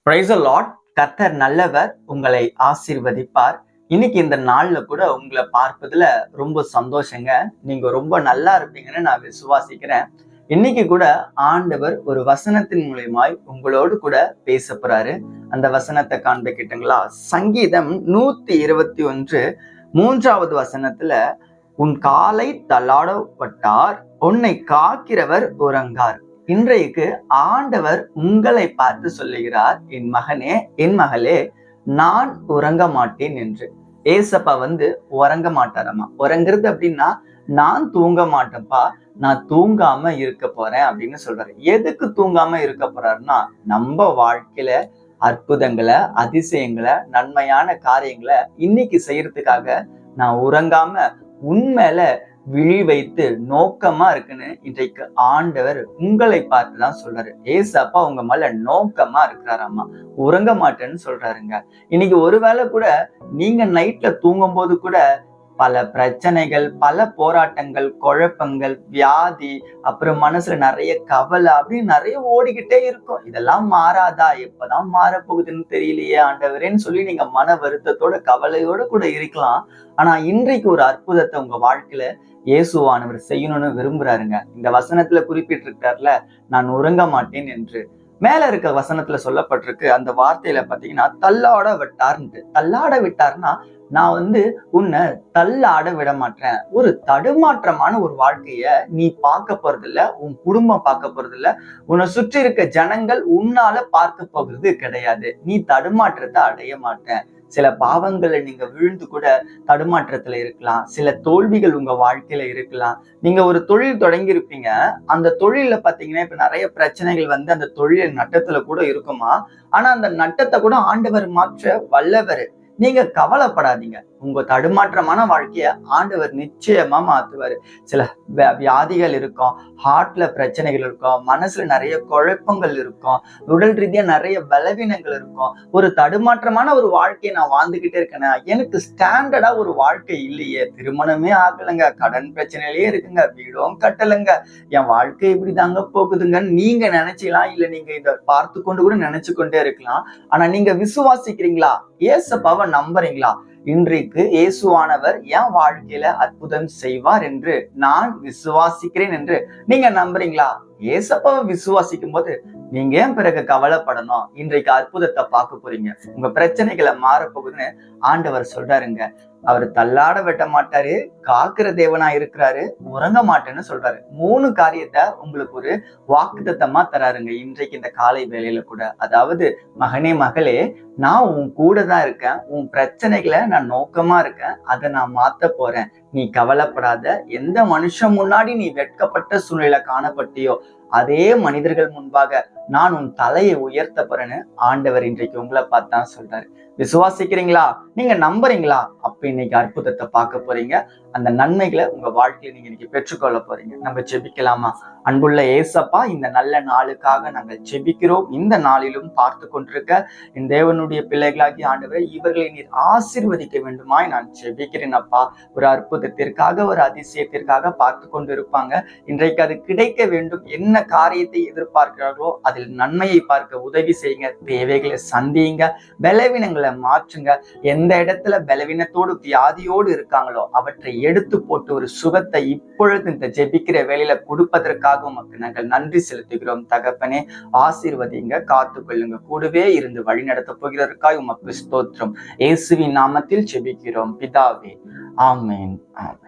Praise the Lord. கர்த்தர் நல்லவர், உங்களை ஆசீர்வதிப்பார். இன்னைக்கு இந்த நாள்ல கூட உங்களை பார்ப்பதுல ரொம்ப சந்தோஷங்க. நீங்க ரொம்ப நல்லா இருப்பீங்கன்னு நான் விசுவாசிக்கிறேன். இன்னைக்கு கூட ஆண்டவர் ஒரு வசனத்தின் மூலியமாய் உங்களோடு கூட பேச போறாரு. அந்த வசனத்தை காண்பிக்கிட்டுங்களா? சங்கீதம் 121 3வது வசனத்துல, உன் காலை தள்ளாடப்பட்டார், உன்னை காக்கிறவர் உறங்கார். இன்றைக்கு ஆண்டவர் உங்களை பார்த்து சொல்லுகிறார், என் மகனே, என் மகளே, நான் உறங்க மாட்டேன் என்று. ஏசப்பா உறங்க மாட்டாரம்மா. உறங்குறது அப்படின்னா, நான் தூங்க மாட்டேன்ப்பா, நான் தூங்காம இருக்க போறேன் அப்படின்னு சொல்றாரு. எதுக்கு தூங்காம இருக்க போறாருன்னா, நம்ம வாழ்க்கையில அற்புதங்களை, அதிசயங்களை, நன்மையான காரியங்களை இன்னைக்கு செய்யறதுக்காக நான் உறங்காம உண்மையில விழி வைத்து நோக்கமா இருக்குன்னு இன்றைக்கு ஆண்டவர் உங்களை பார்த்துதான் சொல்றாரு. ஏசப்பா உங்க மேல நோக்கமா இருக்கிறாராமா, உறங்க மாட்டேன்னு சொல்றாருங்க. இன்னைக்கு ஒருவேளை கூட நீங்க நைட்ல தூங்கும் போது கூட பல பிரச்சனைகள், பல போராட்டங்கள், குழப்பங்கள், வியாதி, அப்புறம் மனசுல நிறைய கவலை அப்படின்னு நிறைய ஓடிக்கிட்டே இருக்கும். இதெல்லாம் மாறாதா? எப்பதான் மாறப்போகுதுன்னு தெரியலையே ஆண்டவரேன்னு சொல்லி நீங்க மன வருத்தத்தோட, கவலையோட கூட இருக்கலாம். ஆனா இன்றைக்கு ஒரு அற்புதத்தை உங்க வாழ்க்கையில இயேசுவானவர் செய்யணும்னு விரும்புறாருங்க. இந்த வசனத்துல குறிப்பிட்டிருக்காருல, நான் உறங்க மாட்டேன் என்று. மேல இருக்க வசனத்துல சொல்லப்பட்டிருக்கு, அந்த வார்த்தையில பாத்தீங்கன்னா தள்ளாட விட்டார்ன்ட்டு. தள்ளாட விட்டார்னா, நான் உன்னை தள்ளாட விட மாட்டேன். ஒரு தடுமாற்றமான ஒரு வாழ்க்கைய நீ பார்க்க போறது இல்ல, உன் குடும்பம் பார்க்க போறது இல்ல, உன்னை சுற்றி இருக்க ஜனங்கள் உன்னால பார்க்க போகிறது கிடையாது. நீ தடுமாற்றத்தை அடைய மாட்டேன். சில பாவங்களை நீங்க விழுந்து கூட தடுமாற்றத்துல இருக்கலாம். சில தோல்விகள் உங்க வாழ்க்கையில இருக்கலாம். நீங்க ஒரு தொழில் தொடங்கி இருப்பீங்க. அந்த தொழில பாத்தீங்கன்னா இப்ப நிறைய பிரச்சனைகள் அந்த தொழில் நட்டத்துல கூட இருக்குமா. ஆனா அந்த நட்டத்தை கூட ஆண்டவர் மாற்ற வல்லவர். நீங்க கவலைப்படாதீங்க. உங்க தடுமாற்றமான வாழ்க்கைய ஆண்டவர் நிச்சயமா மாத்துவாரு. சில வியாதிகள் இருக்கும், ஹார்ட்ல பிரச்சனைகள் இருக்கும், மனசுல நிறைய குழப்பங்கள் இருக்கும், உடல் ரீதியா நிறைய பலவீனங்கள் இருக்கும். ஒரு தடுமாற்றமான ஒரு வாழ்க்கையை நான் வாழ்ந்துகிட்டே இருக்கேன்னா, எனக்கு ஸ்டாண்டர்டா ஒரு வாழ்க்கை இல்லையே, திருமணமே ஆகலைங்க, கடன் பிரச்சனையிலேயே இருக்குங்க, வீடும் கட்டலைங்க, என் வாழ்க்கை இப்படிதாங்க போகுதுங்கன்னு நீங்க நினைச்சலாம். இல்ல நீங்க இதை பார்த்து கொண்டு கூட நினைச்சு கொண்டே இருக்கலாம். ஆனா நீங்க விசுவாசிக்கிறீங்களா? ஏசப்பாவை நம்புறீங்களா? இன்றைக்கு இயேசுவானவர் என் வாழ்க்கையில அற்புதம் செய்வார் என்று நான் விசுவாசிக்கிறேன் என்று நீங்க நம்புறீங்களா? ஏசப்பாவை விசுவாசிக்கும் போது நீங்க ஏன் பிறகு கவலைப்படணும்? இன்றைக்கு அற்புதத்தை பார்க்க போறீங்க. உங்க பிரச்சனைகளை மாறப்போகுதுன்னு ஆண்டவர் சொல்றாருங்க. அவர் தள்ளாட வெட்ட மாட்டாரு, காக்குற தேவனா இருக்கிறாரு, உறங்க மாட்டேன்னு சொல்றாரு. 3 காரியத்தை உங்களுக்கு ஒரு வாக்குத்தத்தமா தராருங்க இன்றைக்கு இந்த காலை வேளையில கூட. அதாவது, மகனே, மகளே, நான் உன் கூட தான் இருக்கேன், உன் பிரச்சனைகளை நான் நோக்கமா இருக்கேன், அதை நான் மாத்த போறேன், நீ கவலைப்படாத. எந்த மனுஷன் முன்னாடி நீ வெட்கப்பட்ட சூழ்நிலை காணப்பட்டியோ, அதே மனிதர்கள் முன்பாக நான் உன் தலையை உயர்த்த போறேன்னு ஆண்டவர் இன்றைக்கு உங்களை பார்த்தான் சொல்றாரு. விசுவாசிக்கிறீங்களா? நீங்க நம்புறீங்களா? அப்ப இன்னைக்கு அற்புதத்தை பார்க்க போறீங்க. அந்த நன்மைகளை உங்க வாழ்க்கையில நீங்க இன்னைக்கு பெற்றுக்கொள்ள போறீங்க. நம்ம ஜெபிக்கலாமா? அன்புள்ள ஏசப்பா, இந்த நல்ல நாளுக்காக நாங்கள் ஜெபிக்கிறோம். இந்த நாளிலும் பார்த்து கொண்டிருக்க இந்த தேவனுடைய பிள்ளைகளாகி ஆண்டவரை, இவர்களை நீர் ஆசீர்வதிக்க வேண்டுமாய் நான் ஜெபிக்கிறேன் அப்பா. ஒரு அற்புதத்திற்காக, ஒரு அதிசயத்திற்காக பார்த்து கொண்டு இருப்பாங்க. இன்றைக்கு அது கிடைக்க வேண்டும். என்ன காரியத்தை எதிர்பார்க்கிறார்களோ அதில் நன்மையை பார்க்க உதவி செய்யுங்க. தேவைகளை சந்தியுங்க, பலவீனங்களை மாற்றுங்க. எந்த இடத்துல பலவீனத்தோடு, வியாதியோடு இருக்காங்களோ அவற்றை எடுத்து போட்டு ஒரு சுகத்தை இப்பொழுது இந்த ஜெபிக்கிற வேலையில கொடுப்பதற்காக உமக்கு நாங்கள் நன்றி செலுத்துகிறோம் தகப்பனே. ஆசீர்வதிங்க, காத்து கொள்ளுங்க, கூடவே இருந்து வழி நடத்த போகிறதற்காக உமக்கு ஸ்தோத்திரம். இயேசுவின் நாமத்தில் ஜெபிக்கிறோம் பிதாவே. ஆமென், ஆமென்.